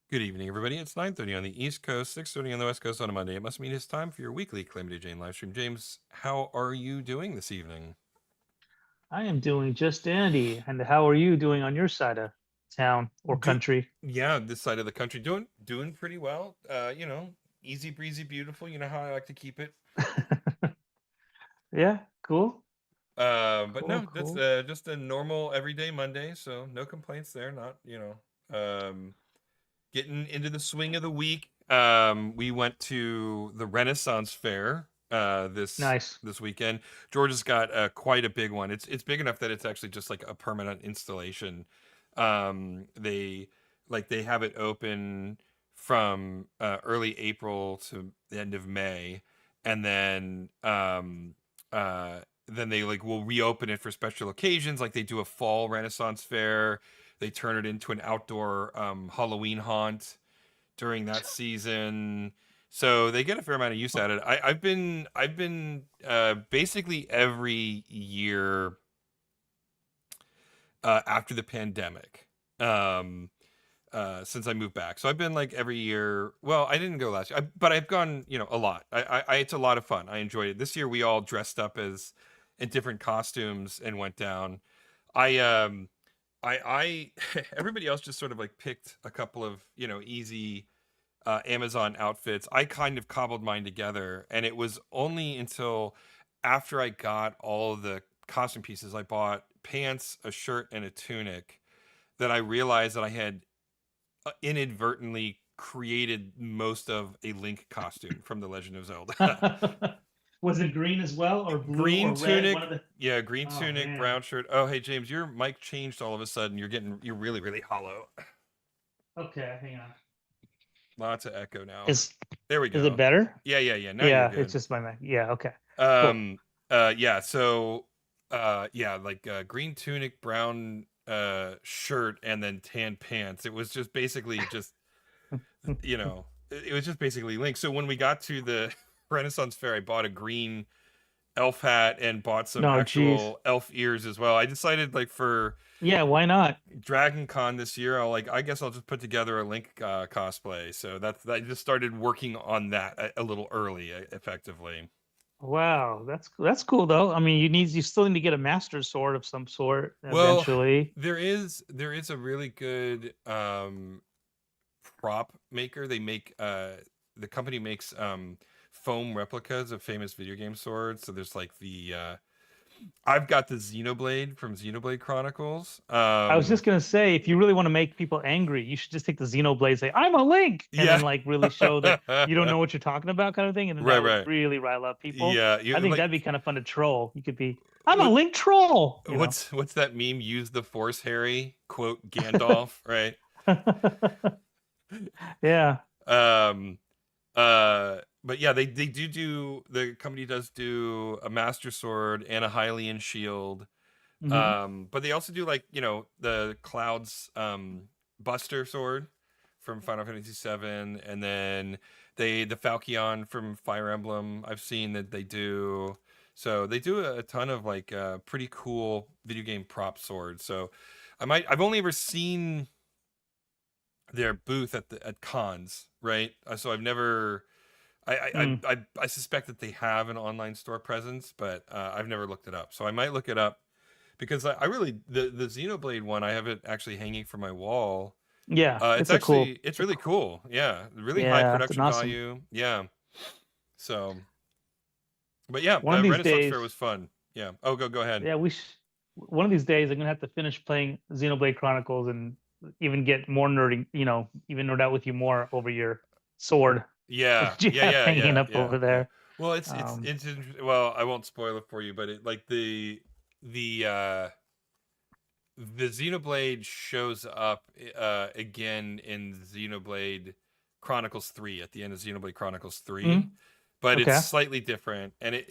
Good evening, everybody. It's 9:30 on the East Coast, 6:30 on the West Coast on a Monday. It must mean it's time for your weekly Calamity Jane live stream. James, how are you doing this evening? I am doing just dandy. And how are you doing on your side of town or Do country? Yeah, this side of the country doing pretty well. Easy breezy, beautiful. You know how I like to keep it. Yeah, cool. But Cool, no, that's cool. just a normal everyday Monday, so no complaints there. Not getting into the swing of the week. We went to the Renaissance Fair this Nice. this weekend. Georgia's got quite a big one. It's big enough that it's actually just like a permanent installation. They have it open from early April to the end of May, and then they like will reopen it for special occasions, like they do a fall Renaissance Fair. They turn it into an outdoor Halloween haunt during that season. So they get a fair amount of use out of it. I've been basically every year after the pandemic, since I moved back. So I've been like every year. Well, I didn't go last year, but I've gone, a lot. It's a lot of fun. I enjoyed it. This year we all dressed up as in different costumes and went down. I I everybody else just sort of like picked a couple of easy Amazon outfits. I kind of cobbled mine together, and it was only until after I got all of the costume pieces, I bought pants, a shirt, and a tunic, that I realized that I had inadvertently created most of a Link costume from The Legend of Zelda. Was it green as well, or blue, Green or red? One tunic, of the. yeah, green Oh tunic, man. brown shirt. Oh, hey James, your mic changed all of a sudden. You're really really hollow. Okay, hang on. Lots of echo now. Is There we is it go. better? Yeah. Now you're Yeah, it's good. just my mic. Yeah, okay. Cool. Um. Yeah. So. Yeah. Like green tunic, brown shirt, and then tan pants. It was just basically just it was just basically Link. So when we got to the Renaissance Fair, I bought a green elf hat and bought some No, geez. actual elf ears as well. I decided like for Yeah, why not? Dragon Con this year, I guess I'll just put together a Link cosplay. So I just started working on that a little early, effectively. Wow, that's cool though. I mean, you still need to get a master sword of some sort Well, eventually. there is a really good prop maker. The company makes foam replicas of famous video game swords. So there's like the I've got the Xenoblade from Xenoblade Chronicles. I was just gonna say, if you really want to make people angry, you should just take the Xenoblade, say, "I'm a Link," and Yeah. then like really show that you don't know what you're talking about, kind of thing, and then Right, that would right. really rile up people. Yeah, I you think like that'd be kind of fun to troll. You could be, "I'm a what Link troll," what's that meme? Use the Force, Harry. Quote Gandalf, right? Yeah. Um but yeah, the company does do a Master Sword and a Hylian shield. Hmm. But they also do like, the Cloud's Buster sword from Final Fantasy VII, and then the Falchion from Fire Emblem. I've seen that they do. So they do a ton of like pretty cool video game prop swords. So I've only ever seen their booth at cons, right? So I've never Mm. I suspect that they have an online store presence, but I've never looked it up. So I might look it up because I really the Xenoblade one, I have it actually hanging from my wall. Yeah, It's really cool. Yeah, really high yeah, it's an production awesome. value. Yeah. So, but yeah, One of the these Renaissance days, Fair was fun. Yeah. Oh, go ahead. yeah, one of these days I'm gonna have to finish playing Xenoblade Chronicles and even get more nerdy, even nerd out with you more over your sword Yeah. that you Yeah. have Yeah. hanging Yeah. up Yeah. over Yeah. there. Well, Um, well, I won't spoil it for you, but it like the Xenoblade shows up again in Xenoblade Chronicles 3 at the end of Xenoblade Chronicles 3, mm, but it's okay. slightly different, and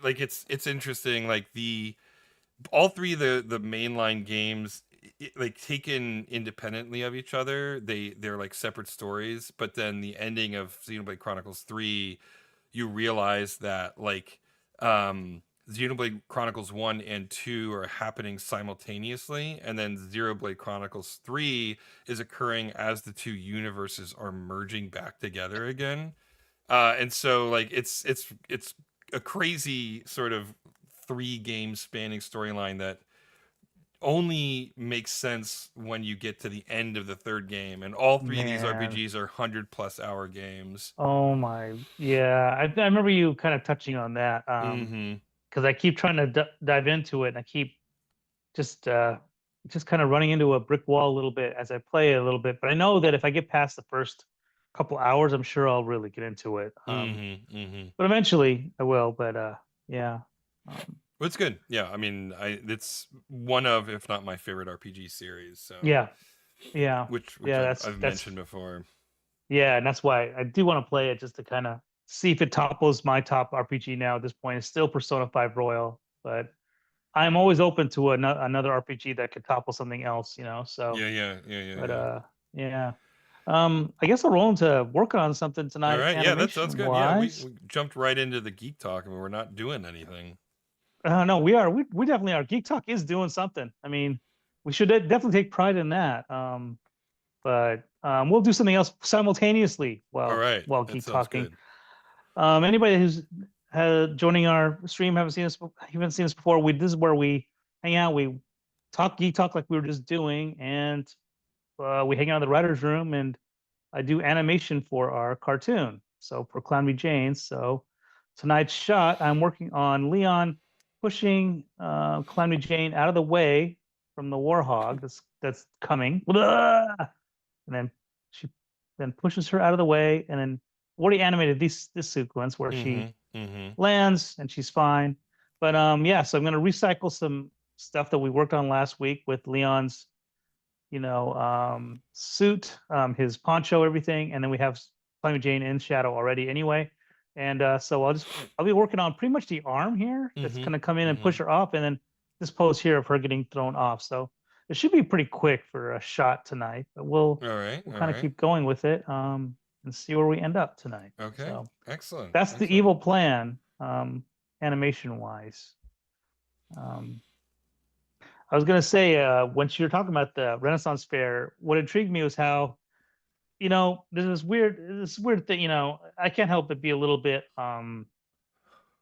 like it's interesting, like the all three of the mainline games, like taken independently of each other, they're like separate stories, but then the ending of Xenoblade Chronicles 3, you realize that like Xenoblade Chronicles 1 and 2 are happening simultaneously, and then Xenoblade Chronicles 3 is occurring as the two universes are merging back together again. And so like it's a crazy sort of 3 game spanning storyline that only makes sense when you get to the end of the third game, and all 3 of these Man. RPGs are 100+ hour games. Oh my, yeah. I remember you kind of touching on that. Mm-hmm. Because I keep trying to dive into it, and I keep just uh, just kind of running into a brick wall a little bit as I play it a little bit. But I know that if I get past the first couple hours, I'm sure I'll really get into it. Mm-hmm. Mm-hmm. But eventually I will. But yeah, um, Well, it's good. Yeah, I mean, it's one of, if not my favorite RPG series. So, yeah, yeah, which yeah. I've That's mentioned before. yeah, and that's why I do want to play it just to kind of see if it topples my top RPG now at this point. It's still Persona 5 Royal, but I'm always open to another RPG that could topple something else, you know. So, Yeah, yeah, yeah, yeah, but yeah. yeah. I guess I'll roll into working on something All tonight, right, yeah, that sounds animation good. Yeah, we, wise. we jumped right into the geek talk, and we're not doing anything. No, we are. We definitely are. Geek Talk is doing something. I mean, we should definitely take pride in that. But we'll do something else simultaneously All right, while that geek sounds talking. good. Anybody who's joining our stream haven't seen us before. We This is where we hang out. We talk geek talk like we were just doing, and we hang out in the writers' room, and I do animation for our cartoon. So for Calamity Jane. So tonight's shot, I'm working on Leon pushing Calamity Jane out of the way from the Warhog that's coming. And then she then pushes her out of the way, and then already animated this sequence where she Mm-hmm. Mm-hmm. lands and she's fine. But yeah, so I'm gonna recycle some stuff that we worked on last week with Leon's, suit, his poncho, everything, and then we have Calamity Jane in shadow already anyway. And so I'll be working on pretty much the arm here that's Mm-hmm. gonna come in and Mm-hmm. push her off, and then this pose here of her getting thrown off. So it should be pretty quick for a shot tonight, but we'll All right, we'll all kind of right. keep going with it, and see where we end up tonight. Okay, So excellent, that's the excellent. evil plan, animation wise. Um, I was gonna say, when you were talking about the Renaissance Fair, what intrigued me was how, there's this weird thing. I can't help but be a little bit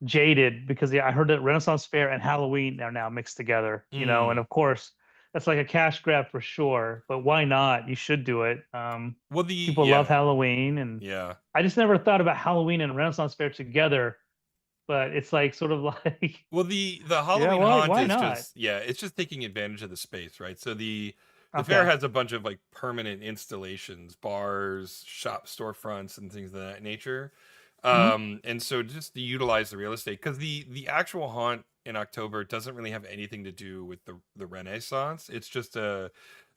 jaded because yeah, I heard that Renaissance Fair and Halloween are now mixed together. And Mm. of course that's like a cash grab for sure. But why not? You should do it. Well, People love Halloween, and yeah. I just never thought about Halloween and Renaissance Fair together. But it's like sort of like, Well, the yeah, Halloween haunt why is not? just, yeah, it's just taking advantage of the space, right? So the fair Okay. has a bunch of like permanent installations, bars, shop storefronts, and things of that nature. Hmm. And so just to utilize the real estate, because the actual haunt in October doesn't really have anything to do with the Renaissance. It's just a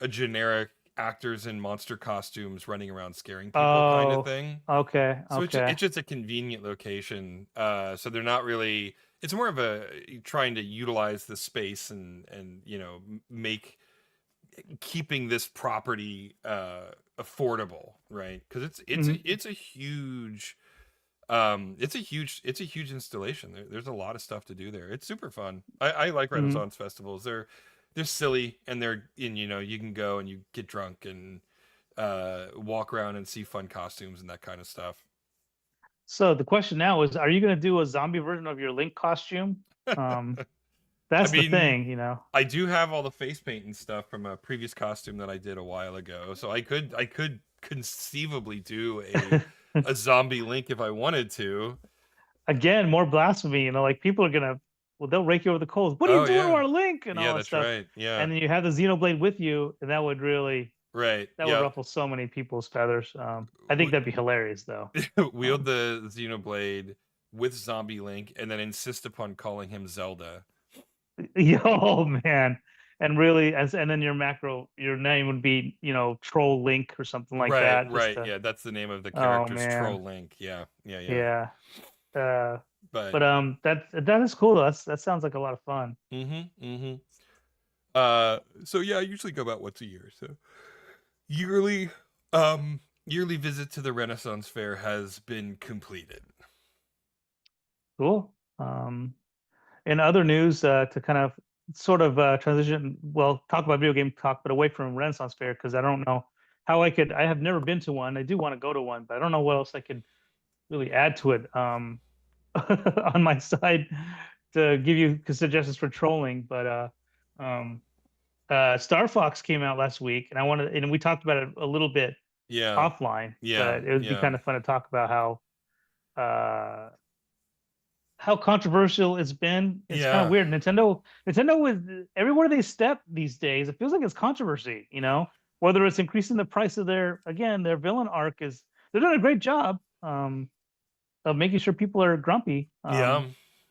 generic actors in monster costumes running around scaring people kind of Oh, thing. okay, So okay. it's just a convenient location. So they're not really. It's more of a trying to utilize the space and make keeping this property affordable, right? Because Hmm. it's a huge it's a huge installation. There's a lot of stuff to do there. It's super fun. I like Hmm. Renaissance festivals. They're silly, and you can go and you get drunk and walk around and see fun costumes and that kind of stuff. So the question now is, are you going to do a zombie version of your Link costume? Um, I that's the mean, thing. I do have all the face paint and stuff from a previous costume that I did a while ago, so I could conceivably do a zombie Link if I wanted to. Again, more blasphemy. Like people are gonna, well, they'll rake you over the coals. What are you Oh doing to yeah, our Link and yeah, all that that's stuff? right. Yeah, And then you have the Xenoblade with you, and right. that would Yeah, ruffle so many people's feathers. I think that'd be hilarious, though. wield Um, the Xenoblade with zombie Link, and then insist upon calling him Zelda. Yo, man. And really, and then your name would be, Troll Link or something like Right, that. Just right. to, Yeah, that's the name of the oh character's man, Troll Link. Yeah, yeah, yeah. yeah. Uh, But but that is cool though. That sounds like a lot of fun. mm-hmm, mm-hmm. So yeah, I usually go about once a year. So yearly, yearly visit to the Renaissance Fair has been completed. Cool. Um, In other news, to kind of sort of transition, well, talk about video game talk, but away from Renaissance Fair because I don't know how I could. I have never been to one. I do want to go to one, but I don't know what else I could really add to it on my side to give you suggestions for trolling. But um, StarFox came out last week, and and we talked about it a little bit Yeah, offline, yeah, but it would be yeah, kind of fun to talk about how controversial it's been. It's kind of yeah, weird. Nintendo with everywhere they step these days, it feels like it's controversy, whether it's increasing the price of their villain arc is they're doing a great job of making sure people are grumpy. yeah,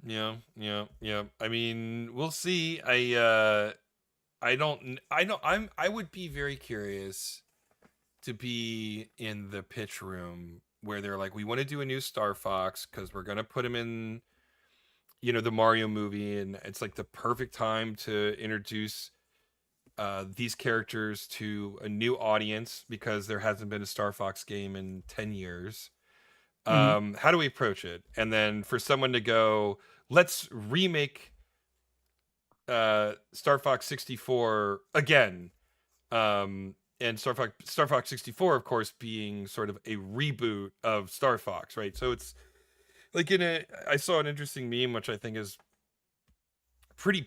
yeah, yeah, yeah. I mean, we'll see. I would be very curious to be in the pitch room where they're like, we want to do a new Star Fox because we're gonna put him in, the Mario movie, and it's like the perfect time to introduce these characters to a new audience because there hasn't been a Star Fox game in 10 years. Mhm. How do we approach it? And then for someone to go, let's remake Star Fox 64 again. And Star Fox 64, of course, being sort of a reboot of Star Fox, right? So it's like I saw an interesting meme, which I think is pretty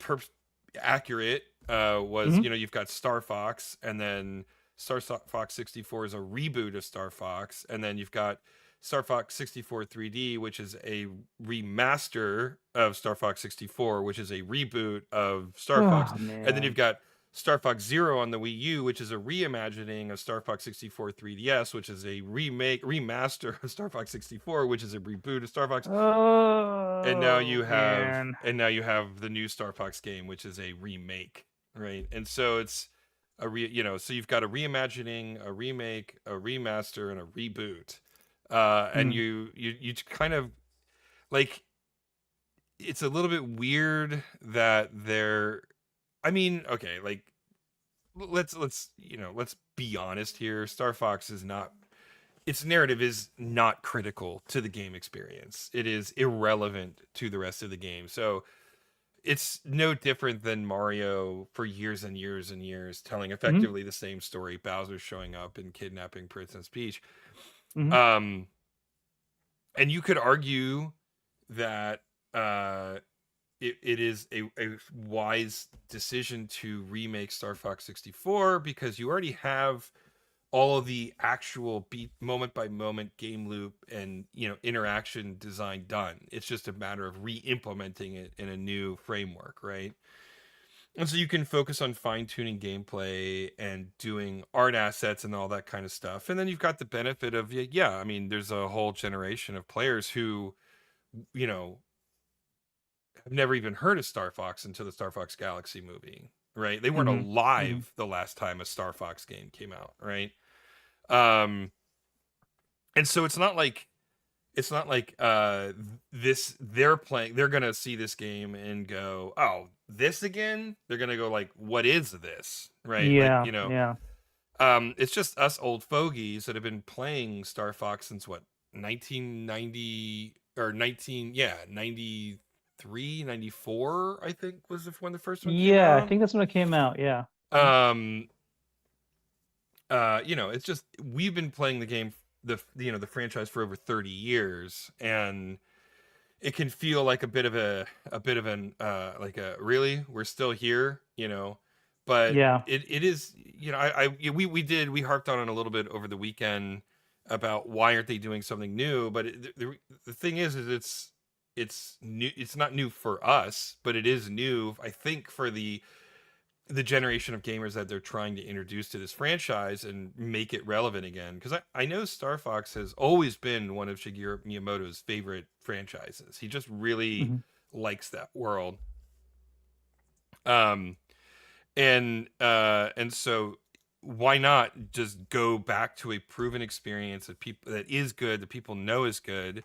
accurate. Was Mhm. you've got Star Fox, and then Star Fox 64 is a reboot of Star Fox, and then you've got Star Fox 64 3D, which is a remaster of Star Fox 64, which is a reboot of Star Fox, Oh and then you've man. got Star Fox Zero on the Wii U, which is a reimagining of Star Fox 64 3DS, which is a remaster of Star Fox 64, which is a reboot of Star Fox, and now Oh you have man. the new Star Fox game, which is a remake, right? And so it's so you've got a reimagining, a remake, a remaster, and a reboot. And Mm. you kind of like, it's a little bit weird that they're, I mean, okay, like, let's be honest here. Star Fox is not, its narrative is not critical to the game experience. It is irrelevant to the rest of the game. So it's no different than Mario for years and years and years, telling Mhm. effectively the same story. Bowser showing up and kidnapping Princess Peach. Mhm. Um, and you could argue that uh, it is a wise decision to remake Star Fox 64 because you already have all of the actual beat moment by moment game loop and interaction design done. It's just a matter of re-implementing it in a new framework, right? And so you can focus on fine-tuning gameplay and doing art assets and all that kind of stuff. And then you've got the benefit of, yeah, I mean, there's a whole generation of players who, you know, have never even heard of Star Fox until the Star Fox Galaxy movie, right? They weren't Mhm. Mhm. alive the last time a Star Fox game came out, right? Um, and so it's not like this they're gonna see this game and go, oh, this again. They're gonna go like, what is this, right? Like, Yeah. Yeah. it's just us old fogies that have been playing Star Fox since what, 1990 or 19 yeah 93, 94, I think was when the first one came Yeah. I out. think that's when it came out. Yeah. Mhm. um it's just, we've been playing the game, the franchise for over 30 years, and it can feel like a bit of an like a, really, we're still here, but Yeah. it is, we harped on it a little bit over the weekend about why aren't they doing something new, but the thing is it's new. It's not new for us, but it is new, I think, for the generation of gamers that they're trying to introduce to this franchise and make it relevant again. Because I know Star Fox has always been one of Shigeru Miyamoto's favorite franchises. He just really Mhm. likes that world. Um, and so why not just go back to a proven experience that is good, that people know is good,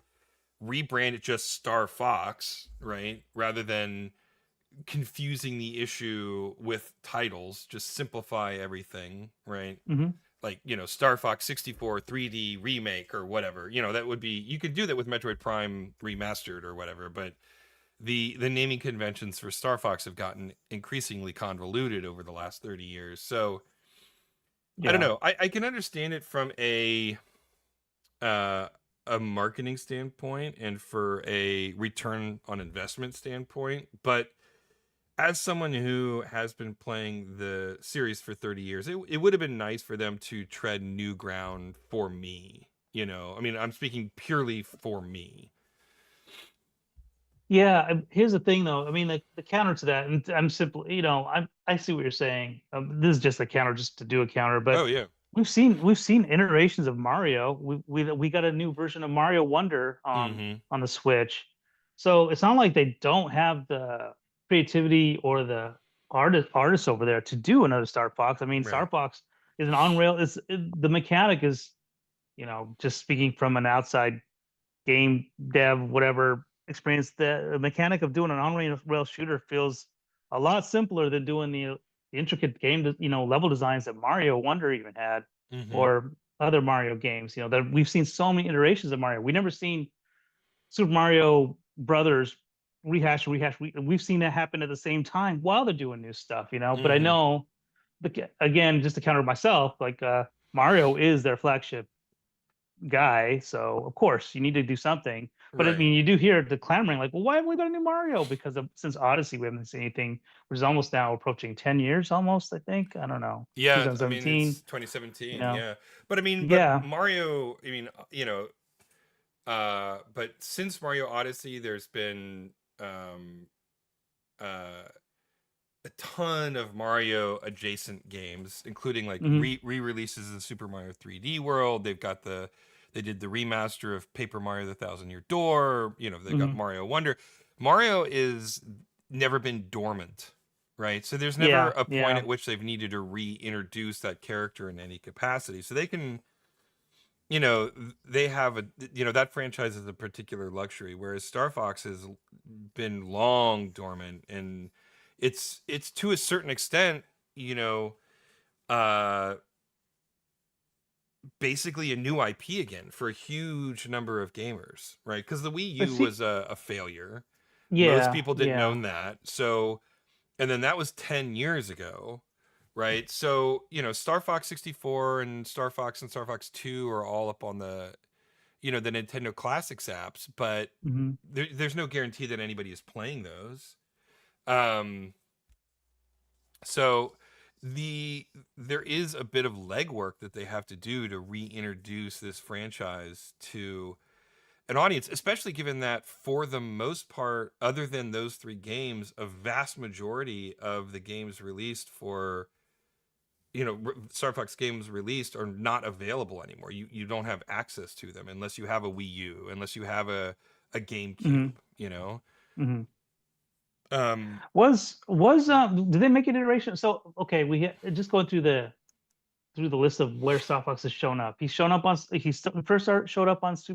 rebrand it just Star Fox, right? Rather than confusing the issue with titles, just simplify everything, right? Mhm. Like, Star Fox 64 3D remake or whatever. That would be, you could do that with Metroid Prime remastered or whatever, but the naming conventions for Star Fox have gotten increasingly convoluted over the last 30 years. So I don't Yeah. know. I can understand it from uh, a marketing standpoint and for a return on investment standpoint, but as someone who has been playing the series for 30 years, it would have been nice for them to tread new ground for me. You know, I mean, I'm speaking purely for me. Yeah, here's the thing though. I mean, the counter to that, and I'm simply, I see what you're saying. This is just a counter, just to do a counter, Oh but yeah. we've seen iterations of Mario. We got a new version of Mario Wonder Mm-hmm. on the Switch, so it's not like they don't have the creativity or the artists over there to do another Star Fox. I mean, Star Right. Fox is an on rail. The mechanic is, just speaking from an outside game dev, whatever experience, the mechanic of doing an on-rail shooter feels a lot simpler than doing the intricate level designs that Mario Wonder even had, Mm-hmm. or other Mario games. That we've seen so many iterations of Mario. We never seen Super Mario Brothers rehash. We've seen that happen at the same time while they're doing new stuff. But I Mm-hmm. know, again, just to counter myself, like Mario is their flagship guy, so of course you need to do something. But I Right. mean, you do hear the clamoring, like, well, why haven't we got a new Mario? Because since Odyssey, we haven't seen anything, which is almost now approaching 10 years, almost, I think. I don't know, Yeah, I mean 2017, it's you 2017, know. yeah. But I mean, but Yeah. Mario, I mean, but since Mario Odyssey there's been um uh a ton of Mario adjacent games, including like Hmm. re-releases of Super Mario 3D World. They did the remaster of Paper Mario: The Thousand Year Door. You know, they've got Hmm. Mario Wonder. Mario is never been dormant, right? So there's never Yeah. a point Yeah. at which they've needed to reintroduce that character in any capacity. So they can, you know, they have a, that franchise is a particular luxury, whereas Star Fox has been long dormant, and it's to a certain extent, you know, uh basically a new IP again for a huge number of gamers, right? Because the Wii But U see, was a failure. Most yeah. people didn't Yeah. own that. So, and then that was 10 years ago, right? So, Star Fox 64 and Star Fox 2 are all up on the Nintendo Classics apps, but Hmm. there's no guarantee that anybody is playing those. Um, so there is a bit of legwork that they have to do to reintroduce this franchise to an audience, especially given that for the most part, other than those three games, a vast majority of the games released for Star Fox games released are not available anymore. You don't have access to them unless you have a Wii U, unless you have a Hmm. GameCube, you know. Hmm. Um, Was did they make an iteration? So okay, just going through the list of where Star Fox has shown up. Showed up on Super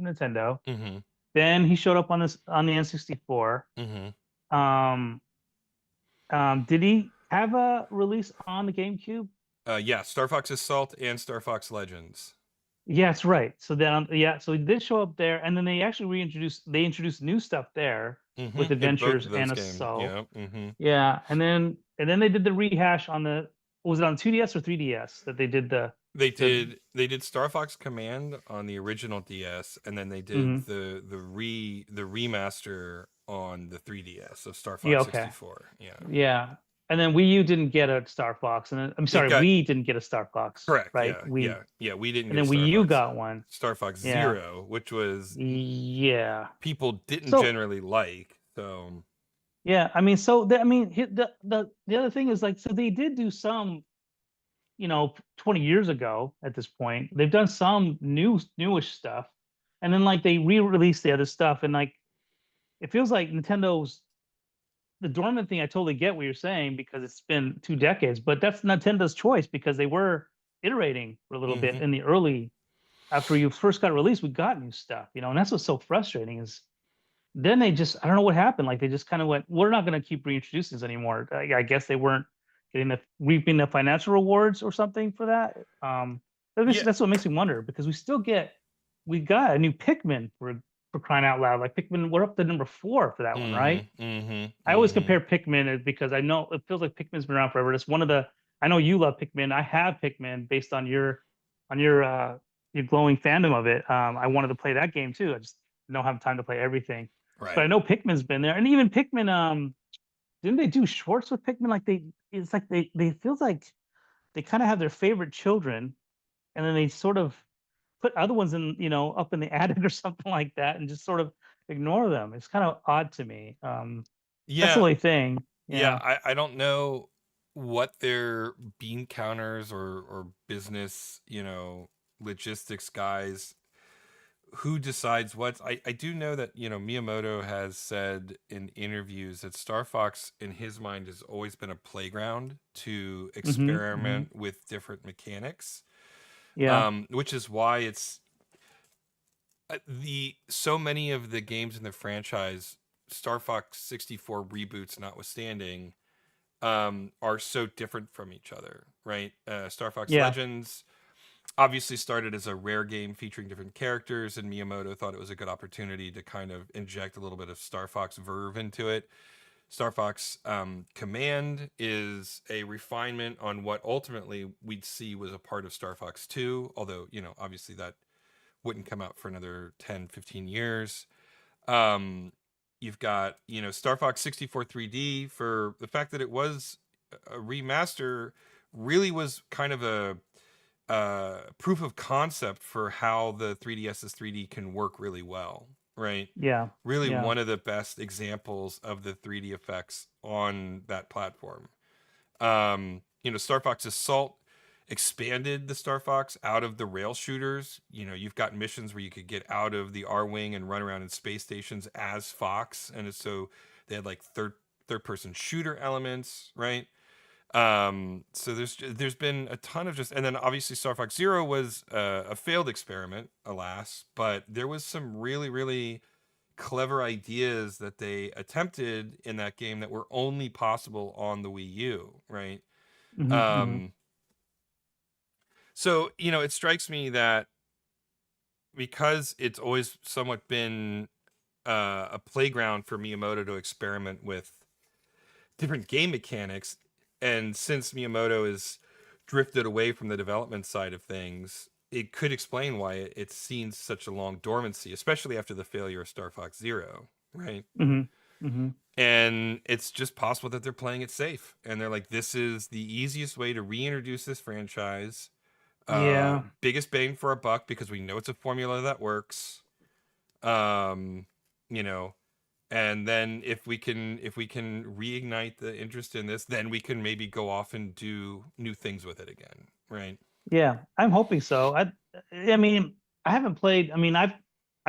Nintendo. mhm, Then he showed up on the N64. mhm. Um, did he have a release on the GameCube? Yeah, Star Fox Assault and Star Fox Legends. Yeah, that's right. So then, yeah, so he did show up there, and then they actually introduced new stuff there with In both Adventures of and those games. Assault. Yeah. Yeah, and then they did the rehash on was it on 2DS or 3DS that they did the They did Star Fox Command on the original DS, and then they did mhm. the remaster on the 3DS of Star Yeah, Fox okay. 64. Yeah. Yeah. And then Wii U didn't get a Star Fox, and then I'm It sorry, got Wii didn't get a Star Fox, correct. right? Yeah. Wii, Yeah. Yeah. We didn't and get then Wii U got one. Star Fox Yeah. 0, which was Yeah. people didn't So generally like. So, yeah, I mean, so I mean, the other thing is, like, so they did do some, 20 years ago at this point. They've done some newish stuff, and then like they re-released the other stuff, and like it feels like Nintendo's the dormant thing. I totally get what you're saying because it's been 2 decades, but that's Nintendo's choice because they were iterating for a little bit mhm. in the early after you first got released. We got new stuff, and that's what's so frustrating is then they just I don't know what happened. Like they just kind of went, we're not going to keep reintroducing this anymore. I guess they weren't getting the reaping the financial rewards or something for that. Yeah. That's what makes me wonder because we got a new Pikmin for. for crying out loud. Like Pikmin, we're up to number 4 for that one, right? Mhm. Mhm. I always compare Mhm. Pikmin because I know it feels like Pikmin's been around forever. It's one of the I know you love Pikmin. I have Pikmin based on your glowing fandom of it. I wanted to play that game too. I just don't have time to play everything. But Right. I know Pikmin's been there, and even Pikmin. Didn't they do shorts with Pikmin? Like it's like they feels like they kind of have their favorite children, and then they sort of put other ones in, up in the attic or something like that, and just sort of ignore them. It's kind of odd to me. That's the Yeah. only thing. Yeah, Yeah. I don't know what their bean counters or business, logistics guys who decides what. I do know that, Miyamoto has said in interviews that Star Fox in his mind has always been a playground to Hmm. experiment with different mechanics. Yeah. Which is why it's the so many of the games in the franchise, Star Fox 64 reboots notwithstanding, are so different from each other, right? Star Fox Yeah. Legends obviously started as a rare game featuring different characters, and Miyamoto thought it was a good opportunity to kind of inject a little bit of Star Fox verve into it. Star Fox Command is a refinement on what ultimately we'd see was a part of Star Fox 2, although, obviously that wouldn't come out for another 10, 15 years. Um, you've got, Star Fox 64 3D for the fact that it was a remaster, really was kind of a proof of concept for how the 3DS's 3D can work really well, right? Yeah. Really Yeah. one of the best examples of the 3D effects on that platform. Star Fox Assault expanded the Star Fox out of the rail shooters. You've got missions where you could get out of the R Wing and run around in space stations as Fox. And so they had like third person shooter elements, right? So there's been a ton of just, and then obviously Star Fox Zero was a failed experiment, alas, but there was some really, really clever ideas that they attempted in that game that were only possible on the Wii U, right? Hmm. Hmm. Um, so it strikes me that because it's always somewhat been a playground for Miyamoto to experiment with different game mechanics, and since Miyamoto is drifted away from the development side of things, it could explain why it's seen such a long dormancy, especially after the failure of Star Fox Zero, right? Hmm. Hmm. And it's just possible that they're playing it safe, and they're like, this is the easiest way to reintroduce this franchise, Yeah. biggest bang for a buck because we know it's a formula that works. um you know and then if we can reignite the interest in this, then we can maybe go off and do new things with it again, right? Yeah, I'm hoping so. I mean, I haven't played. I mean, I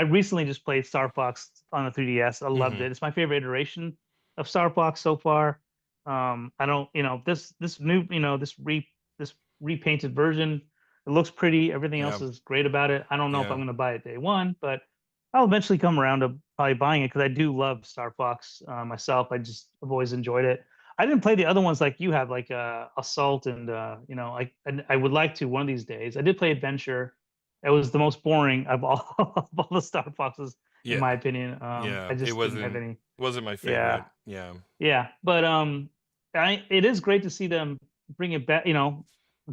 recently just played Star Fox on the 3DS. I loved Mm-hmm. it. It's my favorite iteration of Star Fox so far. I don't, this new, this repainted version. It looks pretty. Everything Yeah. else is great about it. I don't know if Yeah. I'm going to buy it day one, but I'll eventually come around to probably buying it because I do love Star Fox myself. I've always enjoyed it. I didn't play the other ones like you have, like Assault and I would like to one of these days. I did play Adventure. It was the most boring of all of all the Star Foxes, in Yeah. my opinion. Yeah, I it just didn't have any. wasn't my Yeah, favorite. Yeah. yeah, but it is great to see them bring it back.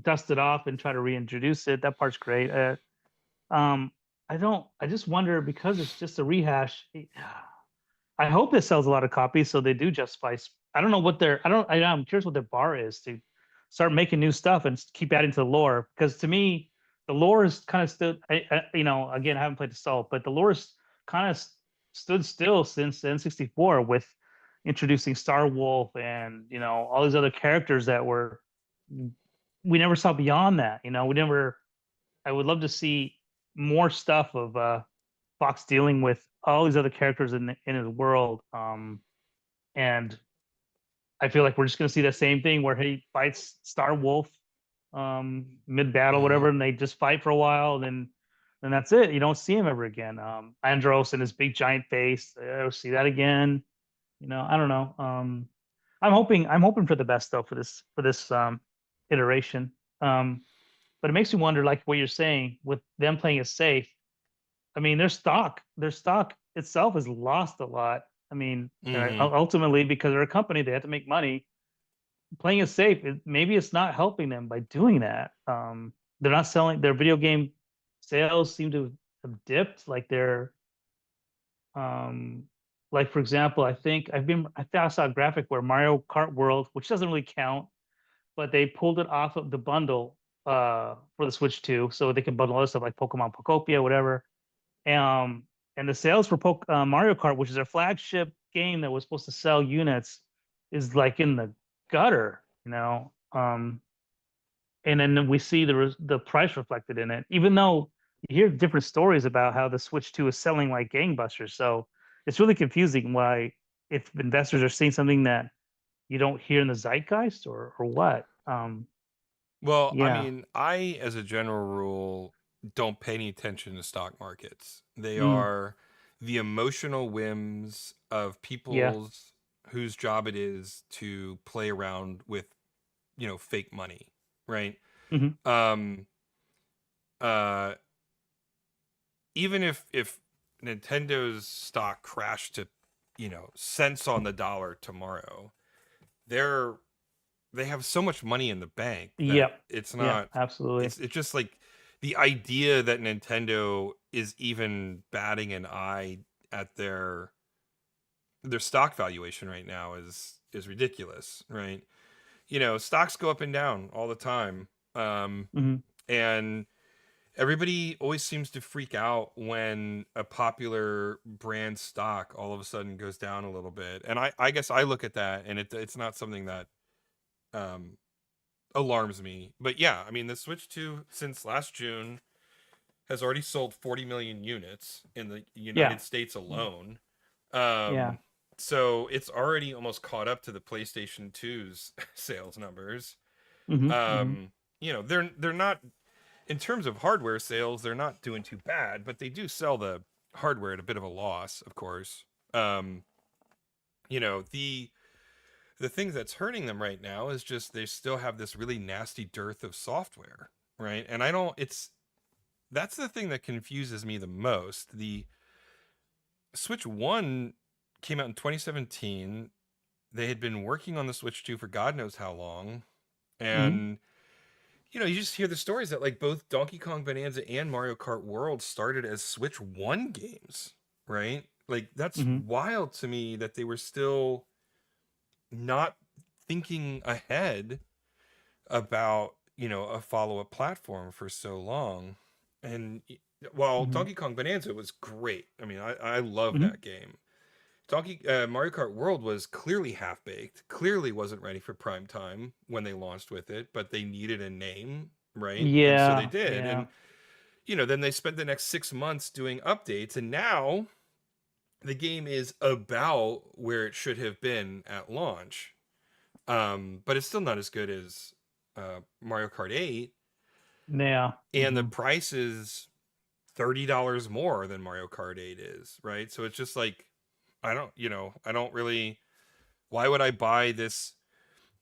Dust it off and try to reintroduce it. That part's great. Um, I don't. I just wonder because it's just a rehash. I hope it sells a lot of copies so they do justify. I don't know what their. I don't. I'm curious what their bar is to start making new stuff and keep adding to the lore. Because to me, the lore is kind of still. Again, I haven't played the Salt, but the lore is kind of stood still since N64 with introducing Star Wolf and all these other characters that we never saw beyond that. We never. I would love to see more stuff of Fox dealing with all these other characters in his world. And I feel like we're just gonna see the same thing where he fights Star Wolf mid battle, Mm-hmm. whatever, and they just fight for a while, then that's it. You don't see him ever again. Andros and his big giant face, I'll see that again. I don't know. I'm hoping for the best though for this iteration. Um, but it makes me wonder, like what you're saying, with them playing it safe. I mean, their stock itself has lost a lot. I mean, Mhm. ultimately, because they're a company, they have to make money. Playing it safe, maybe it's not helping them by doing that. They're not selling their video game sales seem to have dipped. Um, like for example, I think I saw a graphic where Mario Kart World, which doesn't really count, but they pulled it off of the bundle for the Switch 2, so they can bundle other stuff like Pokemon Pocopia, whatever. Um, and the sales for Mario Kart, which is their flagship game that was supposed to sell units, is like in the gutter, you know. And then we see the price reflected in it, even though you hear different stories about how the Switch 2 is selling like gangbusters. So it's really confusing why if investors are seeing something that you don't hear in the zeitgeist or what. Well, I Yeah. mean, I, as a general rule, don't pay any attention to stock markets. They Mm, are the emotional whims of yeah. people's whose job it is to play around with, fake money, right? Hmm. Um, uh, even if Nintendo's stock crashed to, cents on the dollar tomorrow, they're they have so much money in the bank that Yep. it's Yeah. not Absolutely. it's just like the idea that Nintendo is even batting an eye at their stock valuation right now is ridiculous, right? Stocks go up and down all the time. Hmm. And everybody always seems to freak out when a popular brand stock all of a sudden goes down a little bit. And I guess I look at that and it's not something that um alarms me. But yeah, I mean, the Switch 2 since last June has already sold 40 million units in the Yeah. United States alone. Yeah. Um, so it's already almost caught up to the PlayStation 2's sales numbers. Hmm. Hmm. Um, they're not in terms of hardware sales, they're not doing too bad, but they do sell the hardware at a bit of a loss, of course. Um, the thing that's hurting them right now is just they still have this really nasty dearth of software, right? And I don't it's that's the thing that confuses me the most. The Switch 1 came out in 2017. They had been working on the Switch 2 for God knows how long. Hmm. And you just hear the stories that like both Donkey Kong Bonanza and Mario Kart World started as Switch 1 games, right? Like that's Hmm. wild to me that they were still not thinking ahead about a follow-up platform for so long. And while Hmm. Donkey Kong Bonanza was great, I mean, I love Hmm. that game. Mario Kart World was clearly half-baked, clearly wasn't ready for prime time when they launched with it, but they needed a name, right? And so they Yeah. did. Yeah. And then they spent the next 6 months doing updates, and now the game is about where it should have been at launch. But it's still not as good as Mario Kart 8, Yeah. and the Hmm. price is $30 more than Mario Kart 8 is, right? So it's just like I don't really why would I buy this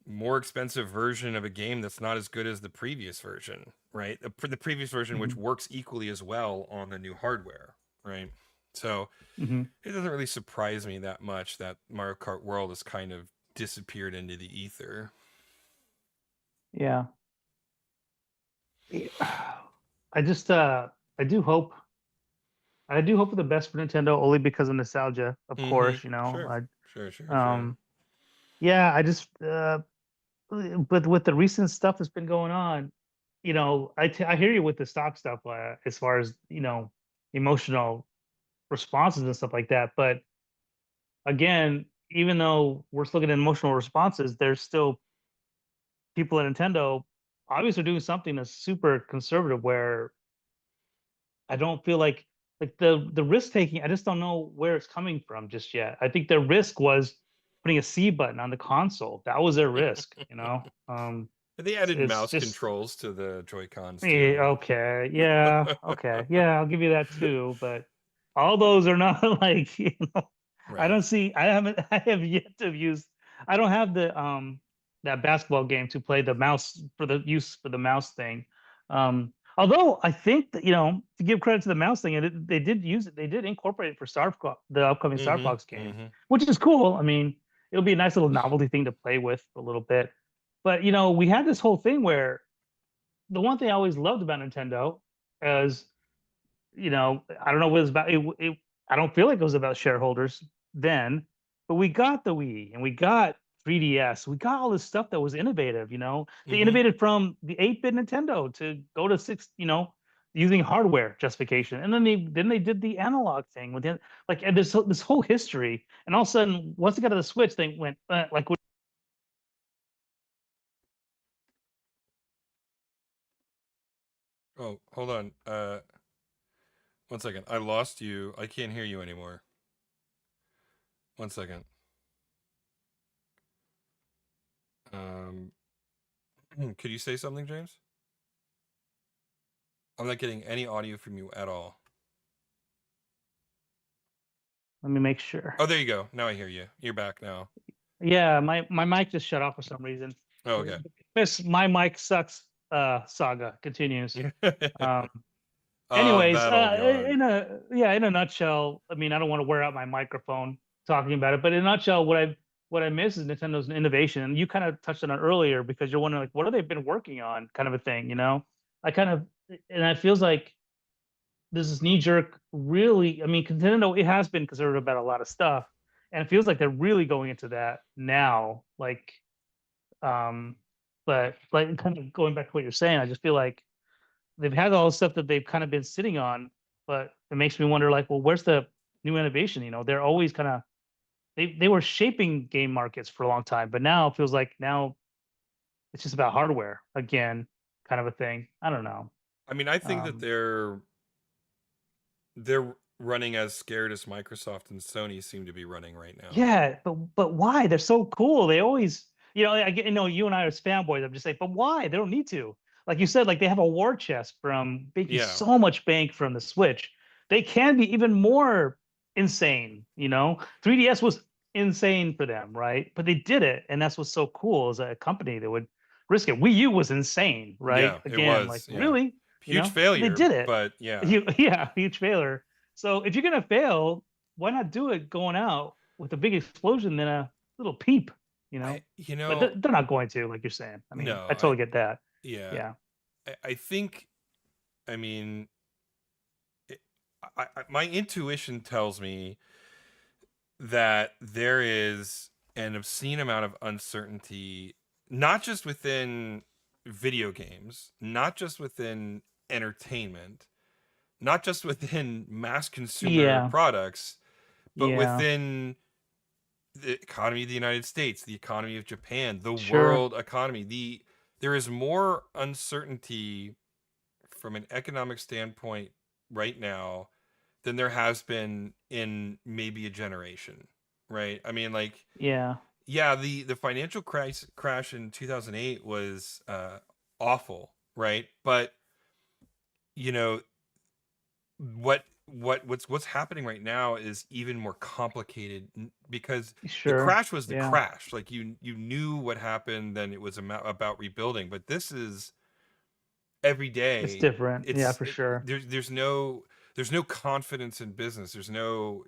more expensive version of a game that's not as good as the previous version, right? The previous version which Hmm. works equally as well on the new hardware, right? So Hmm. it doesn't really surprise me that much that Mario Kart World has kind of disappeared into the ether. Yeah. I just I do hope I do hope for the best for Nintendo only because of nostalgia, of Mm-hmm. course, you know. Sure. Sure, sure, sure. Um yeah, I just but with the recent stuff that's been going on, I hear you with the stock stuff as far as, emotional responses and stuff like that, but again, even though we're still getting emotional responses, there's still people at Nintendo obviously doing something that's super conservative where I don't feel like the risk taking, I just don't know where it's coming from just yet. I think their risk was putting a C button on the console. That was their risk, you know. They It's, added it's mouse just controls to the Joy Cons yeah, too. okay, yeah, okay, yeah, I'll give you that too. But all those are not like I Right. don't see. I haven't. I have yet to use. I don't have the that basketball game to play the mouse for the use for the mouse thing. Although I think that, to give credit to the mouse thing, they did use it. They did incorporate it for the upcoming Mm-hmm. StarFox game, Mm-hmm. which is cool. I mean, it'll be a nice little novelty thing to play with a little bit. But we had this whole thing where the one thing I always loved about Nintendo is, I don't know what it was about. I don't feel like it was about shareholders then, but we got the Wii and we got 3DS. We got all this stuff that was innovative. They Mm-hmm. innovated from the 8-bit Nintendo to go to six. Using hardware justification, and then they did the analog thing with the, like, and this whole history, and all of a sudden, once they got to the Switch, they went like, Oh, hold on. 1 second. I lost you. I can't hear you anymore. 1 second. Um, could you say something, James? I'm not getting any audio from you at all. let me make sure. Oh, there you go. Now I hear you. You're back now. Yeah, my mic just shut off for some reason. Oh, okay. This my mic sucks saga continues. Um, anyways, That'll go on. in a nutshell, I mean, I don't want to wear out my microphone talking about it, but in a nutshell, what I miss is Nintendo's innovation. And you kind of touched on it earlier because you're wondering, like, what have they been working on, kind of a thing. I kind of and it feels like this is knee jerk. Really, I mean, Nintendo, it has been conservative about a lot of stuff, and it feels like they're really going into that now. Um, but like, kind of going back to what you're saying, I just feel like they've had all the stuff that they've kind of been sitting on, but it makes me wonder, like, well, where's the new innovation? They're always kind of they were shaping game markets for a long time, but now it feels like now it's just about hardware again, kind of a thing. I don't know. I mean, I think that Um, they're running as scared as Microsoft and Sony seem to be running right now. Yeah, but why? They're so cool. They always, I get, you and I as fanboys. I'm just like, but why? They don't need to. Like you said, like they have a war chest from making Yeah. so much bank from the Switch. They can be even more insane. 3DS was insane for them, right? But they did it, and that's what's so cool as a company that would risk it. Wii U was insane, right? Yeah, it Again, like was. Yeah. really, Huge but they failure, did it. but yeah. Yeah, huge failure. So if you're gonna fail, why not do it going out with a big explosion than a little peep, you know? I you But know, they're not going to, like you're saying. I mean, no, I totally get that. yeah. Yeah. I think I mean it, my intuition tells me that there is an obscene amount of uncertainty, not just within video games, not just within entertainment, not just within mass consumer Yeah. products, but Yeah. within the economy of the United States, the economy of Japan, the Sure. world economy. There is more uncertainty from an economic standpoint right now than there has been in maybe a generation, right? I mean, like, Yeah. yeah, the financial crash in 2008 was awful, right? But you know what's happening right now is even more complicated because the Sure. crash was the Yeah. crash. Like you knew what happened, then it was about rebuilding. But this is every It's day. different. Yeah, for sure. There's no confidence in business. There's no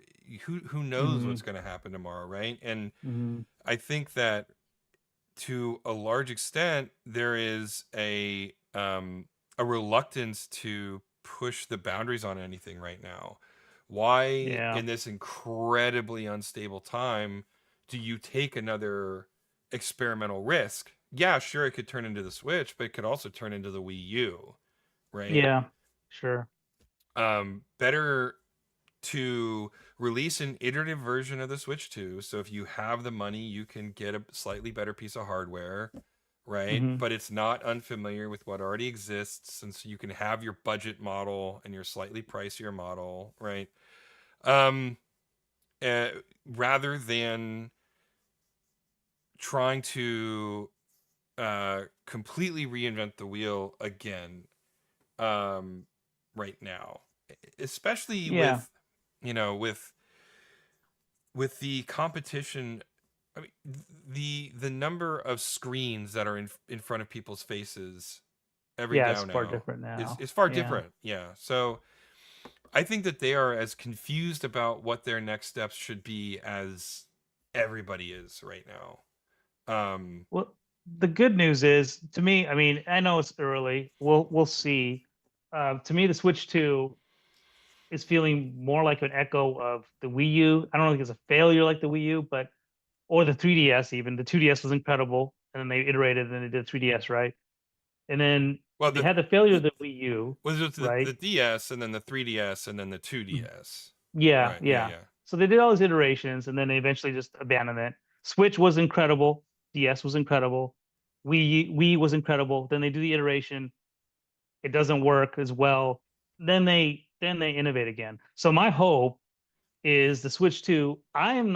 who knows Hmm. what's going to happen tomorrow, right? And Hmm. I think that to a large extent there is a reluctance to push the boundaries on anything right now. Why Yeah. in this incredibly unstable time do you take another experimental risk? Yeah, sure, it could turn into the Switch, but it could also turn into the Wii U, right? Yeah. Sure. Better to release an iterative version of the Switch 2. So if you have the money, you can get a slightly better piece of hardware, right? Hmm. But it's not unfamiliar with what already exists, since you can have your budget model and your slightly pricier model, right? Um, uh, Rather than trying to completely reinvent the wheel again, um, right now, especially Yeah. with the competition. I mean, the number of screens that are in front of people's faces every Yeah, it's DAO far now different now. is far Yeah. different. Yeah. So I think that they are as confused about what their next steps should be as everybody is right now. Um, Well, the good news is, to me, I mean, I know it's early. We'll see. To me, the Switch 2 is feeling more like an echo of the Wii U. I don't think it's a failure like the Wii U, but or the 3DS even. The 2DS was incredible, and then they iterated, and then they did 3DS, right? And then well, they had the failure of the the Wii U, was it the right? DS and then the 3DS and then the Mhm. 2DS. Yeah, Right. Yeah. yeah. Yeah. So they did all these iterations, and then they eventually just abandoned it. Switch was incredible. DS was incredible. Wii was incredible. Then they do the iteration. It doesn't work as well. Then they innovate again. So my hope is the Switch 2. I am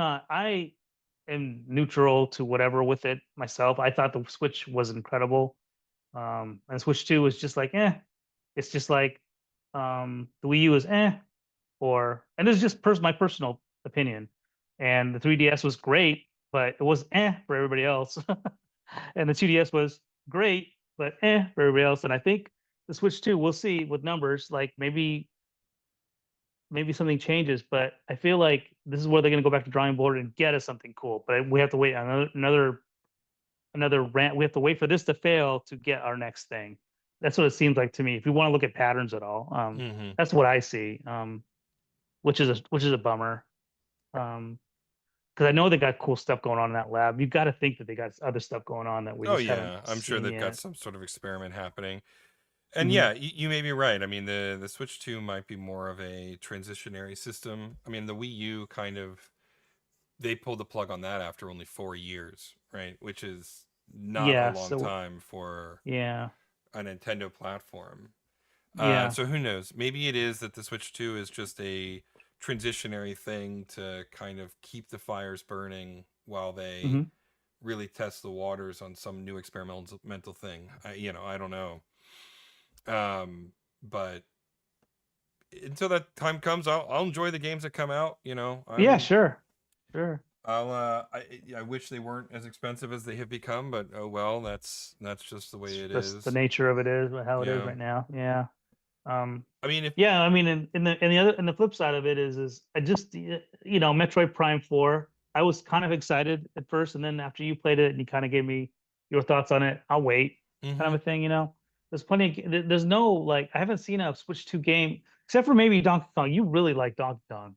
neutral to whatever with it myself. I thought the Switch was incredible. And Switch 2 was just like, it's just like the Wii U is and this is just my personal opinion. And the 3DS was great, but it was for everybody else. And the 2DS was great, but for everybody else. And I think the Switch 2, we'll see with numbers, like maybe something changes, but I feel like this is where they're going to go back to drawing board and get us something cool. But we have to wait another rant. We have to wait for this to fail to get our next thing. That's what it seems like to me. If you want to look at patterns at all, Hmm. that's what I see. Which is a bummer. Because I know they got cool stuff going on in that lab. You got to think that they got other stuff going on that we Oh just haven't yeah, I'm sure seen they've got yet. some sort of experiment happening. And Hmm. yeah, you may be right. I mean, the Switch 2 might be more of a transitionary system. I mean, the Wii U kind of they pulled the plug on that after only 4 years, right? Which is not a Yeah. long So time for yeah, a Nintendo platform. yeah. So who knows? Maybe it is that the Switch 2 is just a transitionary thing to kind of keep the fires burning while they Hmm. really test the waters on some new experimental thing. I don't know. But until that time comes, I'll enjoy the games that come out. Yeah. Sure. Sure. I wish they weren't as expensive as they have become, but oh well, that's just the way It's it just the is. nature of it is how it is Yeah. right now. Yeah. Um, I mean, if yeah, I mean, and the flip side of it is I just Metroid Prime 4. I was kind of excited at first, and then after you played it and you kind of gave me your thoughts on it, I'll wait, kind hmm of a thing. There's plenty. There's no like I haven't seen a Switch 2 game except for maybe Donkey Kong. You really like Donkey Kong.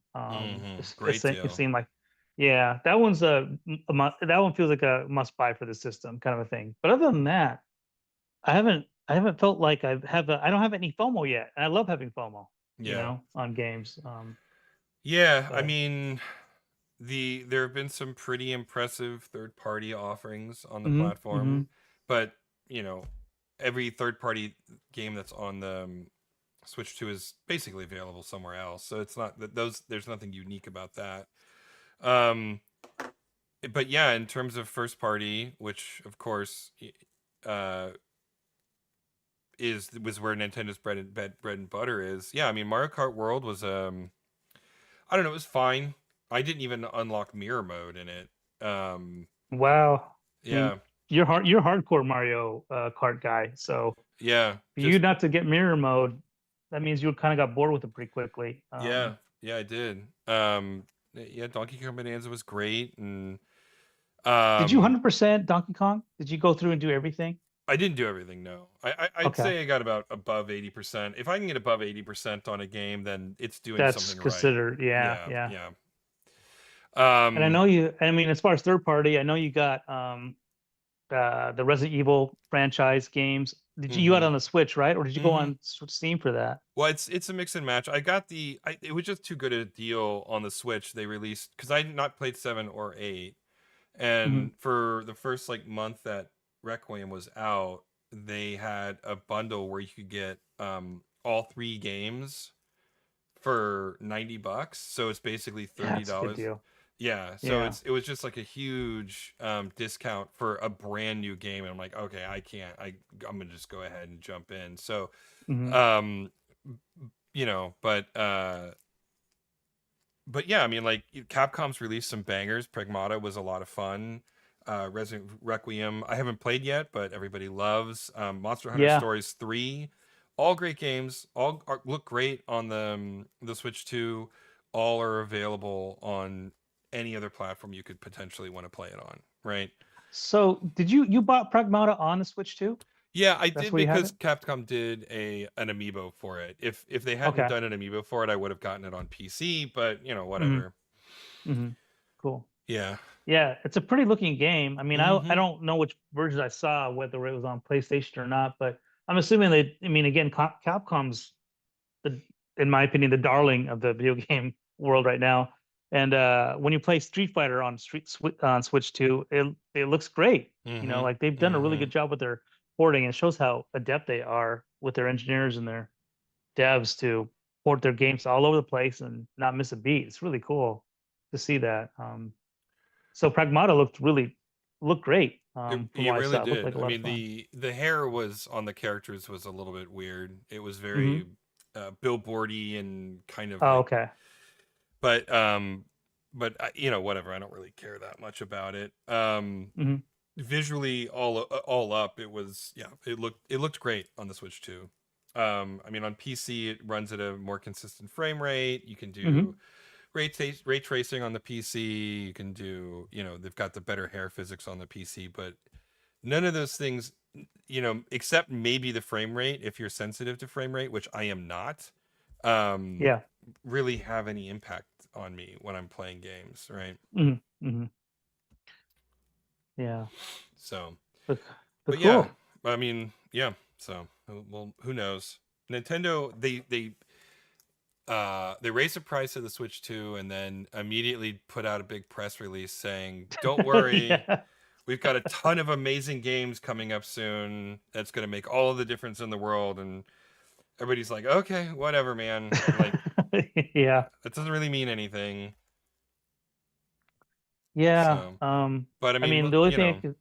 great It deal. seemed like, yeah, that one's that one feels like a must buy for the system, kind of a thing. But other than that. I haven't felt like I don't have any FOMO yet. And I love having FOMO, Yeah. on games. Yeah, I But mean, there have been some pretty impressive third party offerings on the hmm hmm platform, but you know, every third party game that's on the Switch 2 is basically available somewhere else. So it's not that those there's nothing unique about that. Um but yeah, in terms of first party, which of course uh was where Nintendo's bread and butter is. Yeah, I mean Mario Kart World was I don't know, it was fine. I didn't even unlock mirror mode in it. wow. I mean, Yeah. you're hardcore Mario Kart guy. So Yeah, for you just not to get mirror mode, that means you kind of got bored with it pretty quickly. yeah, yeah, I did. Yeah, Donkey Kong Bonanza was great, and Did you um, 100% Donkey Kong? Did you go through and do everything? I didn't do everything. No, I'd Okay, say I got about above 80%. If I can get above 80% on a game, then it's doing that's something right. considered. Yeah, Yeah, yeah. yeah. And I Um, know you. I mean, as far as third party, I know you got the Resident Evil franchise games. You had hmm on the Switch, right? Or did you go hmm on Steam for that? Well, it's a mix and match. I got it was just too good a deal on the Switch. They released because I had not played 7 or 8. Hmm. And for the first like month that Requiem was out, they had a bundle where you could get all 3 games for $90. So it's basically Yeah, thirty it's a good dollars. deal. Yeah, so Yeah. it was just like a huge discount for a brand new game, and I'm like, okay, I'm gonna just go ahead and jump in. So Hmm. um, but yeah, I mean, like Capcom's released some bangers. Pragmata was a lot of fun. Resident Requiem. I haven't played yet, but everybody loves. Monster Hunter Yeah. Stories 3. All great games. Look great on the Switch 2. All are available on any other platform you could potentially want to play it on, right? So did you bought Pragmata on the Switch too? Yeah, I That's did where you have because it? Capcom did an amiibo for it. If they hadn't Okay. done an amiibo for it, I would have gotten it on PC, but hmm whatever. hmm Cool. Yeah. Yeah, it's a pretty looking game. I mean, I Mhm. don't know which versions I saw, whether it was on PlayStation or not, but I'm assuming they. I mean, again, Capcom's the, in my opinion, the darling of the video game world right now. And when you play Street Fighter on on Switch 2, it looks great. You know, Mhm. like they've done a really Mhm. good job with their porting, and it shows how adept they are with their engineers and their devs to port their games all over the place and not miss a beat. It's really cool to see that. So Pragmata looked great from It what I really saw. It looked did. like a I lot of mean, fun. the hair was on the characters was a little bit weird. It was hmm very billboardy and kind of Oh, like, okay. but whatever. I don't really care that much about it. hmm Visually, all up, it was, yeah. It looked great on the Switch too. I mean, on PC it runs at a more consistent frame rate. You can do hmm ray tracing on the PC. You can do, they've got the better hair physics on the PC, but none of those things, except maybe the frame rate, if you're sensitive to frame rate, which I am not, um, Yeah. really have any impact on me when I'm playing games, right? hmm hmm Yeah. So, But but but yeah, cool. I mean, yeah. So, well, who knows? Nintendo, they raised the price of the Switch 2 and then immediately put out a big press release saying, "Don't worry, Yeah. we've got a ton of amazing games coming up soon. That's going to make all of the difference in the world." And everybody's like, "Okay, whatever, man." Like, Yeah. that doesn't really mean anything. Yeah. So, but I I mean, mean, the only thing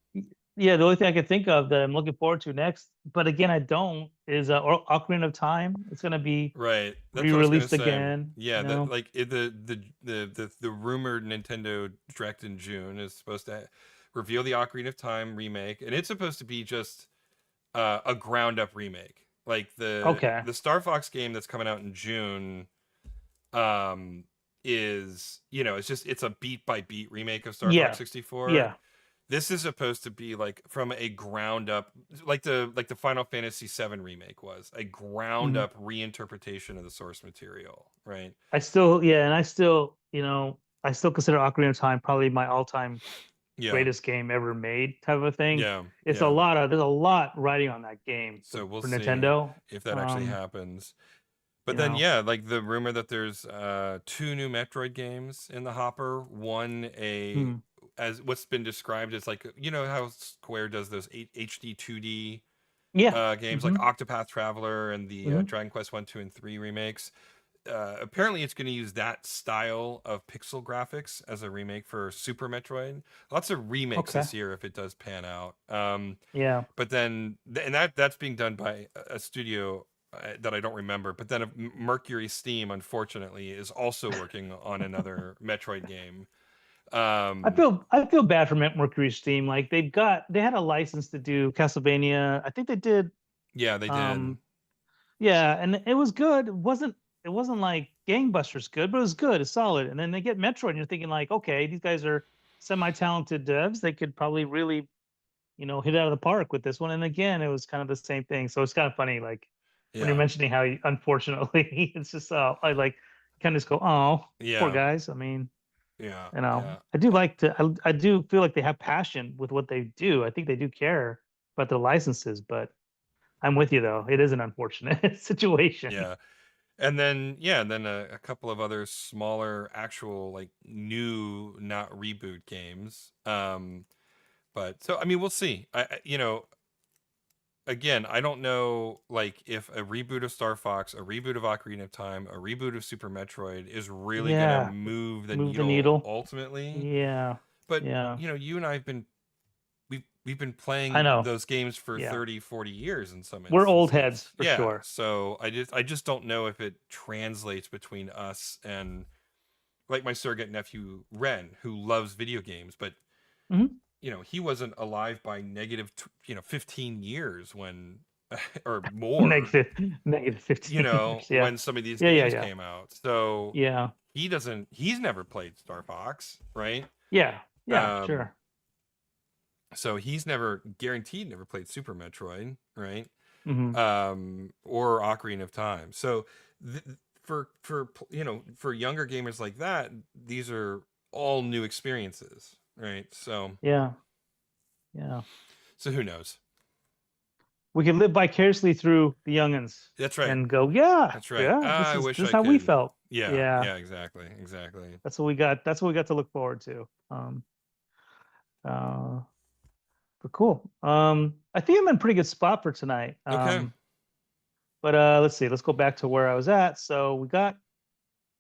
the only thing I could think of that I'm looking forward to next, but again, I don't, is Ocarina of Time. It's gonna be right. That's what I was gonna re-released say. again, Yeah, you that know? like the rumored Nintendo Direct in June is supposed to reveal the Ocarina of Time remake, and it's supposed to be just a ground up remake. Like Okay. the StarFox game that's coming out in June, um, is, it's a beat by beat remake of Star Fox Yeah. 64. Yeah. This is supposed to be like from a ground up, like the Final Fantasy VII remake was a ground Mhm. up reinterpretation of the source material, right? And I still consider Ocarina of Time probably my all-time Yeah, greatest game ever made type of thing. yeah, It's yeah. there's a lot riding on that game So we'll for see Nintendo. if that actually Um, happens. But you then, know, yeah, like the rumor that there's two new Metroid games in the hopper. One, hmm. as what's been described as, like, how Square does those HD 2D Yeah. games like hmm Octopath Traveler and the hmm Dragon Quest 1, 2, and 3 remakes. Apparently, it's going to use that style of pixel graphics as a remake for Super Metroid. Lots of remakes Okay. this year if it does pan out. Yeah. But then, and that's being done by a studio that I don't remember. But then Mercury Steam, unfortunately, is also working on another Metroid game. Um, I feel bad for Mercury Steam. Like they had a license to do Castlevania. I think they did. yeah, they did. Um, yeah, and it was good. It wasn't like gangbusters good, but it was good. It's solid. And then they get Metroid, and you're thinking like, okay, these guys are semi-talented devs. They could probably really, hit it out of the park with this one. And again, it was kind of the same thing. So it's kind of funny, like when you're Yeah, mentioning how unfortunately it's just I like kind of just go, oh, poor yeah, guys. I mean, yeah, yeah, I do like I do feel like they have passion with what they do. I think they do care about their licenses, but I'm with you though. It is an unfortunate situation. yeah. And then, yeah, and then a couple of other smaller actual, like, new, not reboot games. But so, I mean, we'll see. Again, I don't know, like, if a reboot of Star Fox, a reboot of Ocarina of Time, a reboot of Super Metroid is really gonna Yeah, move the move the needle needle. ultimately. Yeah, But, yeah. you and I we've been I playing know. those games for Yeah, 30, 40 years in some we're old heads instances. for Yeah. sure. So I just don't know if it translates between us and, like, my surrogate nephew Ren, who loves video games, but Mhm. he wasn't alive by negative 15 years when or more, negative negative 15 years. Yeah. when some of these Yeah. Yeah. games Yeah. came out. So Yeah. he's never played StarFox, right? Yeah. Yeah. Um Sure. so he's never guaranteed never played Super Metroid, right? Hmm. Or Ocarina of Time. So th- for younger gamers like that, these are all new experiences, right? Yeah. Yeah. So who knows? We can live vicariously through the youngins That's right. and go, yeah, That's right. yeah, this I is wish this is I how we could. felt. Yeah, Yeah, yeah, exactly, exactly. that's what we got. That's what we got to look forward to. Uh, but cool. I think I'm in a pretty good spot for tonight. Okay. But let's see. Let's go back to where I was at. So we got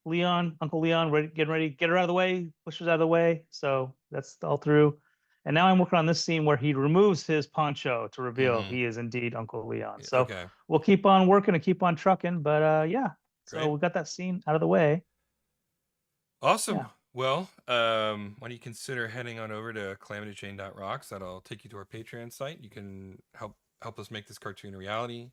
Leon, Uncle Leon, getting ready, get her out of the way, push her out of the way. So that's all through. And now I'm working on this scene where he removes his poncho to reveal Hmm. he is indeed Uncle Leon. So Okay. we'll keep on working and keep on trucking. But yeah, so Great. we got that scene out of the way. Awesome. Yeah. Well, why don't you consider heading on over to calamityjane.rocks? That'll take you to our Patreon site. You can help us make this cartoon a reality.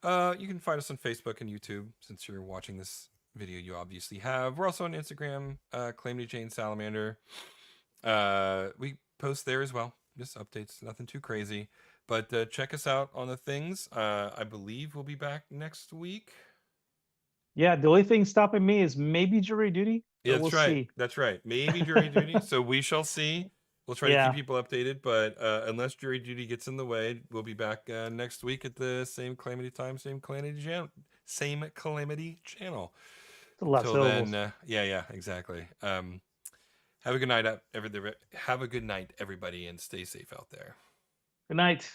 You can find us on Facebook and YouTube. Since you're watching this video, you obviously have. We're also on Instagram, Calamity Jane Salamander. We post there as well. Just updates, nothing too crazy. But check us out on the things. I believe we'll be back next week. Yeah. The only thing stopping me is maybe jury duty, Yeah, but we'll that's right. see. That's right. Maybe jury duty. So we shall see. We'll try to keep Yeah. people updated, but unless jury duty gets in the way, we'll be back next week at the same calamity time, same calamity channel. It's a lot of Till then, syllables. yeah, exactly. Have a good night, have a good night, everybody, and stay safe out there. Good night.